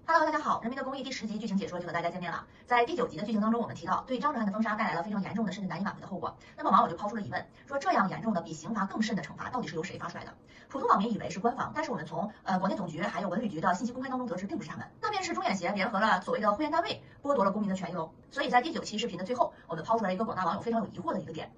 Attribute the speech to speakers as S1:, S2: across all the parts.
S1: Hello，大家好，《人民的公义》第10集剧情解说就和大家见面了。在第9集的剧情当中，我们提到对张哲瀚的封杀带来了非常严重的甚至难以挽回的后果。那么网友就抛出了疑问，说这样严重的比刑罚更甚的惩罚到底是由谁发出来的？普通网民以为是官方，但是我们从广电总局还有文旅局的信息公开当中得知，并不是他们，那便是中远协联合了所谓的会员单位，剥夺了公民的权益喽。所以在第9期视频的最后，我们抛出来一个广大网友非常有疑惑的一个点。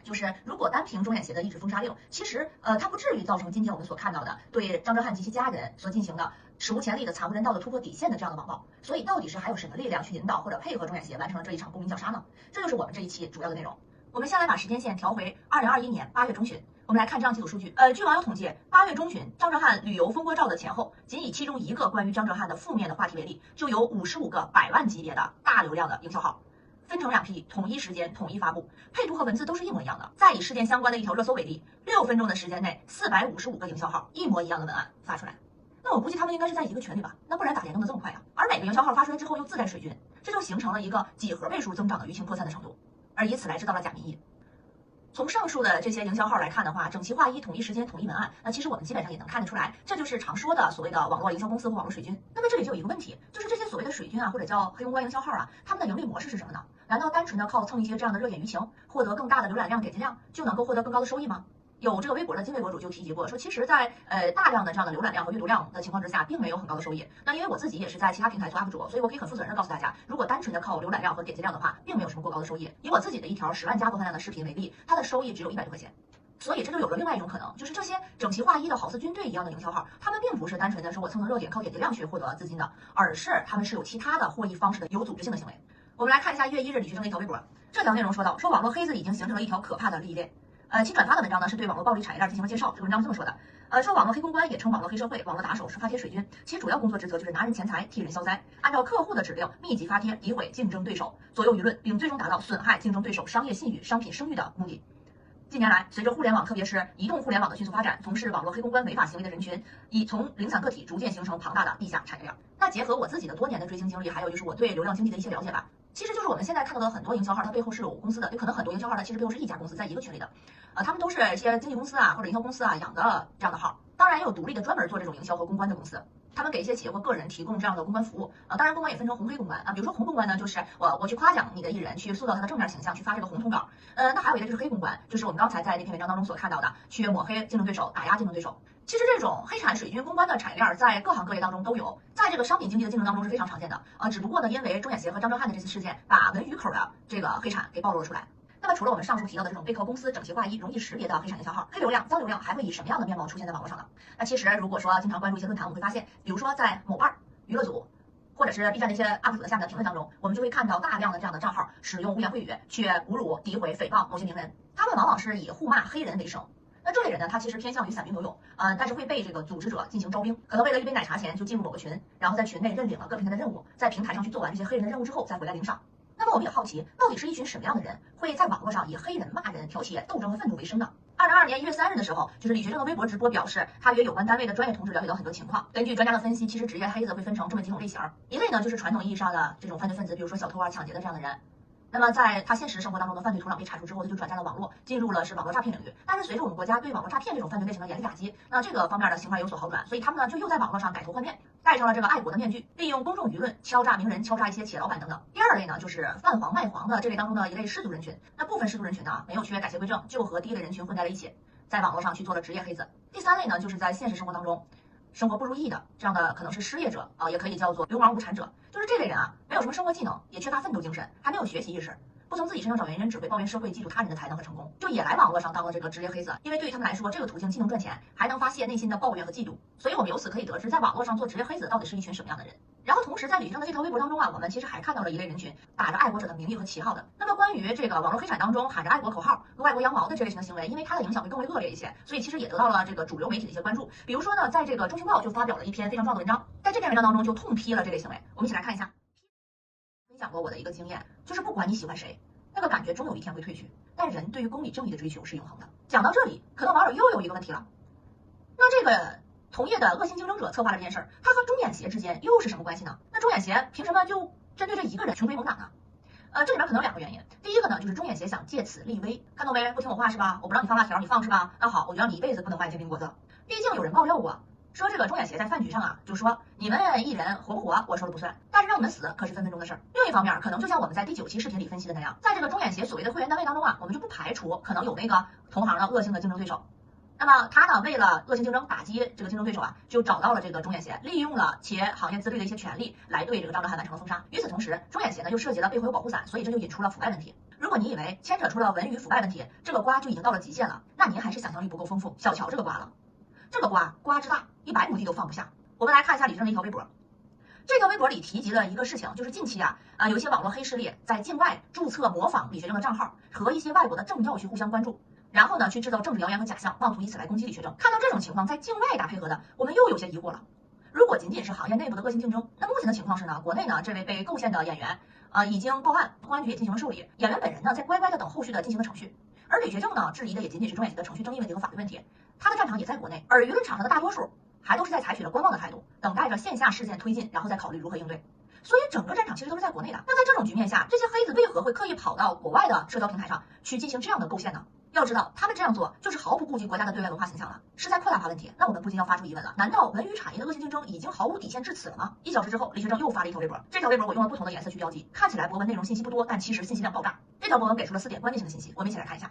S1: 就是如果单凭中远协的一纸封杀令，其实它不至于造成今天我们所看到的对张哲瀚及其家人所进行的史无前例的惨无人道的突破底线的这样的网暴。所以到底是还有什么力量去引导或者配合中远协完成了这一场公民绞杀呢？这就是我们这一期主要的内容。我们先来把时间线调回2021年8月中旬，我们来看这样几组数据。据网友统计，8月中旬张哲瀚旅游风波照的前后，仅以其中一个关于张哲瀚的负面的话题为例，就有55个100万级别的大流量的营销号。分成2批，统一时间，统一发布，配图和文字都是一模一样的。再以事件相关的一条热搜为例，6分钟的时间内，455个营销号一模一样的文案发出来。那我估计他们应该是在一个群里吧？那不然咋联动的这么快啊？而每个营销号发出来之后又自带水军，这就形成了一个几何倍数增长的舆情扩散的程度，而以此来制造了假民意。从上述的这些营销号来看的话，整齐划一，统一时间，统一文案，那其实我们基本上也能看得出来，这就是常说的所谓的网络营销公司或网络水军。那么这里就有一个问题，就是这些所谓的水军啊，或者叫黑公关营销号啊，他们的盈利模式是什么呢？难道单纯的靠蹭一些这样的热点舆情，获得更大的浏览量、点击量，就能够获得更高的收益吗？有这个微博的金微博主就提及过，说其实在大量的这样的浏览量和阅读量的情况之下，并没有很高的收益。那因为我自己也是在其他平台做 UP 主，所以我可以很负责任的告诉大家，如果单纯的靠浏览量和点击量的话，并没有什么过高的收益。以我自己的一条10万加播放量的视频为例，它的收益只有100多块钱。所以这就有了另外一种可能，就是这些整齐划一的好似军队一样的营销号，他们并不是单纯的说我蹭蹭热点靠点击量去获得资金的，而是他们是有其他的获益方式的有组织性的行为。我们来看一下1月1日李学生的一条微博，这条内容说到，说网络黑子已经形成了一条可怕的利益链。其转发的文章呢是对网络暴力产业链进行了介绍。这个文章是这么说的，说网络黑公关也称网络黑社会、网络打手是发帖水军，其主要工作职责就是拿人钱财替人消灾，按照客户的指令密集发帖诋毁竞争对手，左右舆论，并最终达到损害竞争对手商业信誉、商品声誉的目的。近年来，随着互联网，特别是移动互联网的迅速发展，从事网络黑公关违法行为的人群，已从零散个体逐渐形成庞大的地下产业链。那结合我自己的多年的追星经历，还有就是我对流量经济的一些了解吧，其实就是我们现在看到的很多营销号，它背后是有公司的，有可能很多营销号它其实背后是一家公司在一个群里的，他们都是一些经纪公司啊或者营销公司啊养的这样的号，当然也有独立的专门做这种营销和公关的公司。他们给一些企业或个人提供这样的公关服务当然公关也分成红黑公关啊，比如说红公关呢，就是我去夸奖你的艺人，去塑造他的正面形象，去发这个红通稿。那还有一个就是黑公关，就是我们刚才在那篇文章当中所看到的，去抹黑竞争对手，打压竞争对手。其实这种黑产水军公关的产业链在各行各业当中都有，在这个商品经济的竞争当中是非常常见的只不过呢，因为中远协和张哲瀚的这次事件，把文娱口的这个黑产给暴露了出来。那么除了我们上述提到的这种背靠公司整齐划一、容易识别的黑产营销号、黑流量、脏流量，还会以什么样的面貌出现在网络上呢？那其实如果说经常关注一些论坛，我们会发现，比如说在某瓣娱乐组，或者是 B 站那些 UP 主的下面的评论当中，我们就会看到大量的这样的账号使用污言秽语去侮辱、诋毁、诽谤某些名人，他们往往是以互骂黑人为生。那这类人呢，他其实偏向于散兵游勇但是会被这个组织者进行招兵，可能为了一杯奶茶钱就进入某个群，然后在群内认领了各平台的任务，在平台上去做完这些黑人的任务之后再回来领赏。那么我们也好奇，到底是一群什么样的人会在网络上以黑人骂人、挑起斗争和愤怒为生呢？2022年1月3日的时候，就是李学生的微博直播表示，他约有关单位的专业同志了解到很多情况。根据专家的分析，其实职业黑子会分成这么几种类型，一类呢就是传统意义上的这种犯罪分子，比如说小偷啊、抢劫的这样的人。那么在他现实生活当中的犯罪土壤被铲除之后，他就转战了网络，进入了是网络诈骗领域。但是随着我们国家对网络诈骗这种犯罪类型的严厉打击，那这个方面的情况有所好转，所以他们呢就又在网络上改头换面，戴上了这个爱国的面具，利用公众舆论敲诈名人、敲诈一些企业老板等等。第二类呢就是贩黄卖黄的这类当中的一类失足人群，那部分失足人群呢没有缺改邪归正，就和第一类人群混在了一起，在网络上去做了职业黑子。第三类呢就是在现实生活当中生活不如意的这样的，可能是失业者也可以叫做流氓无产者，就是这类人没有什么生活技能，也缺乏奋斗精神，还没有学习意识，不从自己身上找原因，只会抱怨社会，嫉妒他人的才能和成功，就也来网络上当了这个职业黑子。因为对于他们来说，这个途径既能赚钱，还能发泄内心的抱怨和嫉妒。所以我们由此可以得知，在网络上做职业黑子到底是一群什么样的人。然后同时在李学生的这条微博当中我们其实还看到了一类人群，打着爱国者的名义和旗号的。那么关于这个网络黑产当中喊着爱国口号、撸爱国羊毛的这类型的行为，因为它的影响会更为恶劣一些，所以其实也得到了这个主流媒体的一些关注。比如说呢，在这个中青报就发表了一篇非常重要的文章，在这篇文章当中就痛批了这类行为。我们一起来看一下。分享过我的一个经验，就是不管你喜欢谁，那个感觉终有一天会褪去，但人对于公理正义的追求是永恒的。讲到这里，可能网友又有一个问题了，那这个同业的恶性竞争者策划了这件事儿，他和中远协之间又是什么关系呢？那中远协凭什么就针对这一个人群飞猛打呢？这里面可能有2个原因。第一个呢，就是中远协想借此立威，看到没？不听我话是吧？我不让你发辣条，你放是吧？那好，我就让你一辈子不能卖煎饼果子。毕竟有人爆料过，说这个钟远协在饭局上啊，就说你们艺人活不活，我说了不算，但是让你们死可是分分钟的事儿。另一方面，可能就像我们在第9期视频里分析的那样，在这个钟远协所谓的会员单位当中啊，我们就不排除可能有那个同行的恶性的竞争对手。那么他呢，为了恶性竞争打击这个竞争对手啊，就找到了这个钟远协，利用了其行业自律的一些权利来对这个张哲瀚完成了封杀。与此同时，钟远协呢又涉及了背后有保护伞，所以这就引出了腐败问题。如果你以为牵扯出了文娱腐败问题，这个瓜就已经到了极限了，那您还是想象力不够丰富，小瞧这个瓜了。这个瓜之大，100亩地都放不下。我们来看一下李志的一条微博。这个微博里提及了一个事情，就是近期有一些网络黑势力在境外注册模仿李学正的账号，和一些外国的政要去互相关注，然后呢去制造政治谣言和假象，妄图以此来攻击李学正。看到这种情况，在境外打配合的，我们又有些疑惑了。如果仅仅是行业内部的恶性竞争，那目前的情况是呢，国内呢这位被构陷的演员已经报案，公安局也进行了受理，演员本人呢在乖乖的等后续的进行的程序。而李学正呢质疑的也仅仅是钟远协的程序正义问题和法律问题，他的战场也在国内，而舆论场上的大多数还都是在采取了观望的态度，等待着线下事件推进，然后再考虑如何应对。所以整个战场其实都是在国内的。那在这种局面下，这些黑子为何会刻意跑到国外的社交平台上去进行这样的构陷呢？要知道，他们这样做就是毫不顾及国家的对外文化形象了，是在扩大化问题。那我们不禁要发出疑问了：难道文娱产业的恶性竞争已经毫无底线至此了吗？1小时之后，李学正又发了一条微博。这条微博我用了不同的颜色去标记，看起来博文内容信息不多，但其实信息量爆炸。这条博文给出了4点关键性的信息，我们一起来看一下。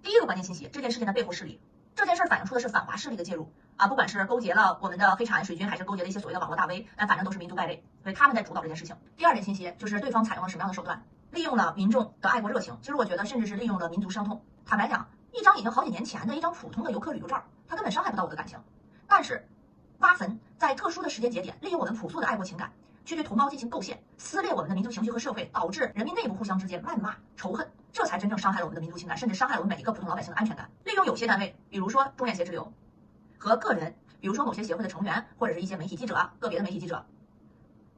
S1: 第一个关键信息，这件事件的背后势力。这件事反映出的是反华势力的介入不管是勾结了我们的黑产水军，还是勾结了一些所谓的网络大 V， 但反正都是民族败类，所以他们在主导这件事情。第二点信息就是对方采用了什么样的手段，利用了民众的爱国热情，其实我觉得甚至是利用了民族伤痛。坦白讲，一张已经好几年前的一张普通的游客旅游照，它根本伤害不到我的感情，但是挖坟在特殊的时间节点，利用我们朴素的爱国情感去对同胞进行构陷，撕裂我们的民族情绪和社会，导致人民内部互相之间谩骂仇恨，这才真正伤害了我们的民族情感，甚至伤害了我们每一个普通老百姓的安全感。利用有些单位，比如说钟远协之流，和个人，比如说某些协会的成员，或者是一些媒体记者个别的媒体记者，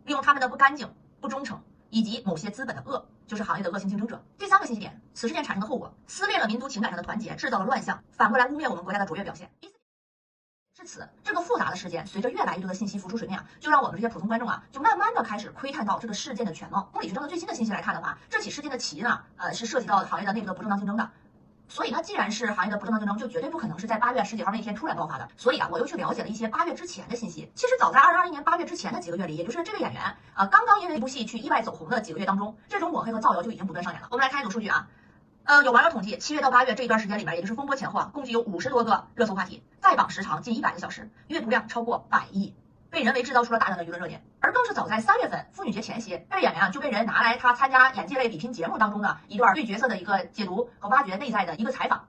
S1: 利用他们的不干净、不忠诚，以及某些资本的恶，就是行业的恶性竞争者。第3个信息点，此事件产生的后果，撕裂了民族情感上的团结，制造了乱象，反过来污蔑我们国家的卓越表现。至此，这个复杂的事件随着越来越多的信息浮出水面就让我们这些普通观众就慢慢的开始窥探到这个事件的全貌。从李学正的最新的信息来看的话，这起事件的起因是涉及到行业的内部的不正当竞争的。所以呢，既然是行业的不正当竞争，就绝对不可能是在8月10几号那天突然爆发的。所以我又去了解了一些8月之前的信息。其实早在2021年8月之前的几个月里，也就是这位演员刚刚因为一部戏去意外走红的几个月当中，这种抹黑和造谣就已经不断上演了。我们来看一组数据有网友统计，7月到8月这一段时间里面，也就是风波前后共计有50多个热搜话题，在榜时长近100个小时，阅读量超过100亿，被人为制造出了大量的舆论热点。而更是早在3月份妇女节前夕，这位演员就被人拿来他参加演技类比拼节目当中的一段对角色的一个解读和挖掘内在的一个采访，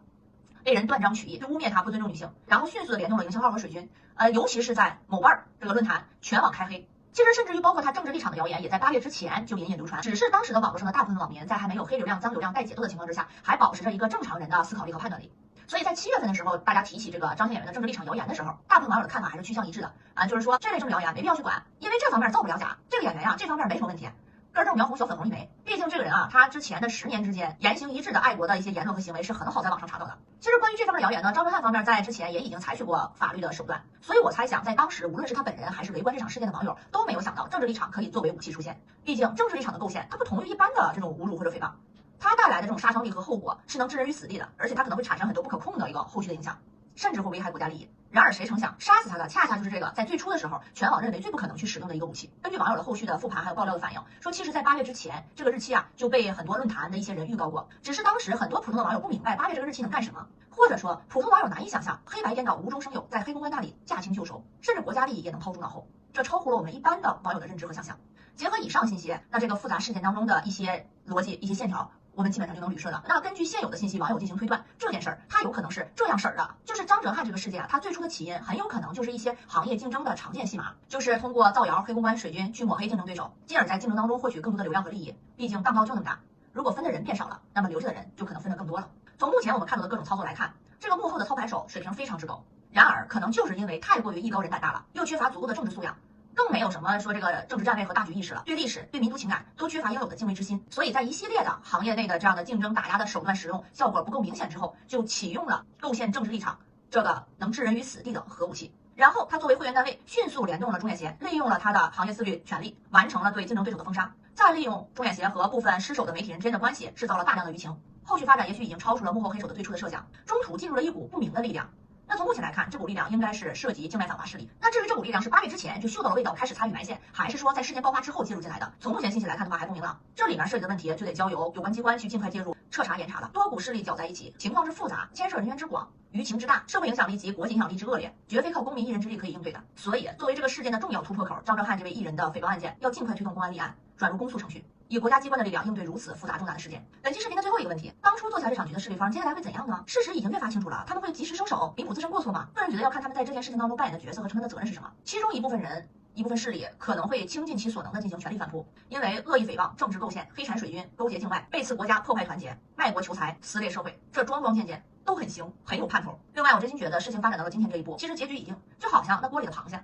S1: 被人断章取义，就污蔑他不尊重女性，然后迅速的联动了营销号和水军，尤其是在某瓣这个论坛全网开黑。其实甚至于包括他政治立场的谣言，也在8月之前就隐隐流传，只是当时的网络上的大部分网民在还没有黑流量、脏流量带节奏的情况之下，还保持着一个正常人的思考力和判断力。所以在7月份的时候，大家提起这个张显演员的政治立场谣言的时候，大部分网友的看法还是趋向一致的就是说这类政治谣言没必要去管，因为这方面造不了假，这个演员这方面没什么问题，根正苗红小粉红一枚。毕竟这个人他之前的10年之间言行一致的爱国的一些言论和行为是很好在网上查到的。其实关于这方面谣言呢，张哲瀚方面在之前也已经采取过法律的手段，所以我猜想在当时无论是他本人还是围观这场事件的网友都没有想到政治立场可以作为武器出现。毕竟政治立场的构陷它不同于一般的这种侮辱或者诽谤，它带来的这种杀伤力和后果是能置人于死地的，而且它可能会产生很多不可控的一个后续的影响，甚至会危害国家利益。然而谁成想杀死他的恰恰就是这个在最初的时候全网认为最不可能去使用的一个武器。根据网友的后续的复盘还有爆料的反映说，其实在8月之前这个日期就被很多论坛的一些人预告过，只是当时很多普通的网友不明白8月这个日期能干什么，或者说普通网友难以想象黑白颠倒无中生有，在黑公关那里驾轻就熟，甚至国家利益也能抛诸脑后，这超乎了我们一般的网友的认知和想象。结合以上信息，那这个复杂事件当中的一些逻辑、一些线条，我们基本上就能捋顺了。那根据现有的信息，网友进行推断，这件事儿它有可能是这样式儿的，就是张哲瀚这个事件它最初的起因很有可能就是一些行业竞争的常见戏码，就是通过造谣、黑公关、水军去抹黑竞争对手，进而在竞争当中获取更多的流量和利益。毕竟蛋糕就那么大，如果分的人变少了，那么留着的人就可能分得更多了。从目前我们看到的各种操作来看，这个幕后的操盘手水平非常之高，然而可能就是因为太过于艺高人胆大了，又缺乏足够的政治素养，更没有什么说这个政治站位和大局意识了，对历史、对民族情感都缺乏应有的敬畏之心，所以在一系列的行业内的这样的竞争打压的手段使用效果不够明显之后，就启用了构陷政治立场这个能置人于死地的核武器。然后他作为会员单位迅速联动了钟远协，利用了他的行业自律权利，完成了对竞争对手的封杀，再利用钟远协和部分失手的媒体人之间的关系，制造了大量的舆情。后续发展也许已经超出了幕后黑手的最初的设想，中途进入了一股不明的力量。那从目前来看，这股力量应该是涉及境外反华势力。那至于这股力量是8月之前就嗅到了味道，开始参与埋线，还是说在事件爆发之后介入进来的？从目前信息来看的话还不明朗。这里面涉及的问题就得交由有关机关去尽快介入彻查严查了。多股势力搅在一起，情况之复杂，牵涉人员之广，舆情之大，社会影响力及国际影响力之恶劣，绝非靠公民一人之力可以应对的。所以，作为这个事件的重要突破口，张哲瀚这位艺人的诽谤案件要尽快推动公安立案，转入公诉程序，以国家机关的力量应对如此复杂重大的事件。本期视频的最后一个问题，当初做下这场局的势力方，接下来会怎样呢？事实已经越发清楚了，他们会及时收手，弥补自身过错吗？个人觉得要看他们在这件事情当中扮演的角色和承担的责任是什么。其中一部分人。一部分势力可能会倾尽其所能的进行全力反扑，因为恶意诽谤、政治构陷、黑产水军、勾结境外、背刺国家、破坏团结、卖国求财、撕裂社会，这桩桩件件都很行，很有盼头。另外，我真心觉得事情发展到了今天这一步，其实结局已经就好像那锅里的螃蟹，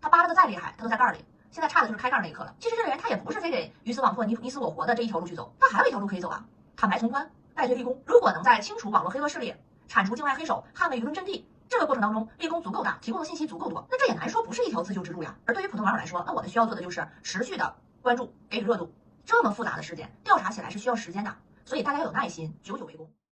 S1: 它扒拉的再厉害，它都在盖里，现在差的就是开盖那一刻了。其实这个人他也不是非得鱼死网破、你死我活的这一条路去走，他还有一条路可以走啊，坦白从宽，戴罪立功。如果能在清除网络黑恶势力、铲除境外黑手、捍卫舆论阵地。这个过程当中，立功足够大，提供的信息足够多，那这也难说不是一条自救之路呀。而对于普通网友来说，那我们需要做的就是持续的关注，给予热度。这么复杂的事件，调查起来是需要时间的，所以大家要有耐心，久久为功。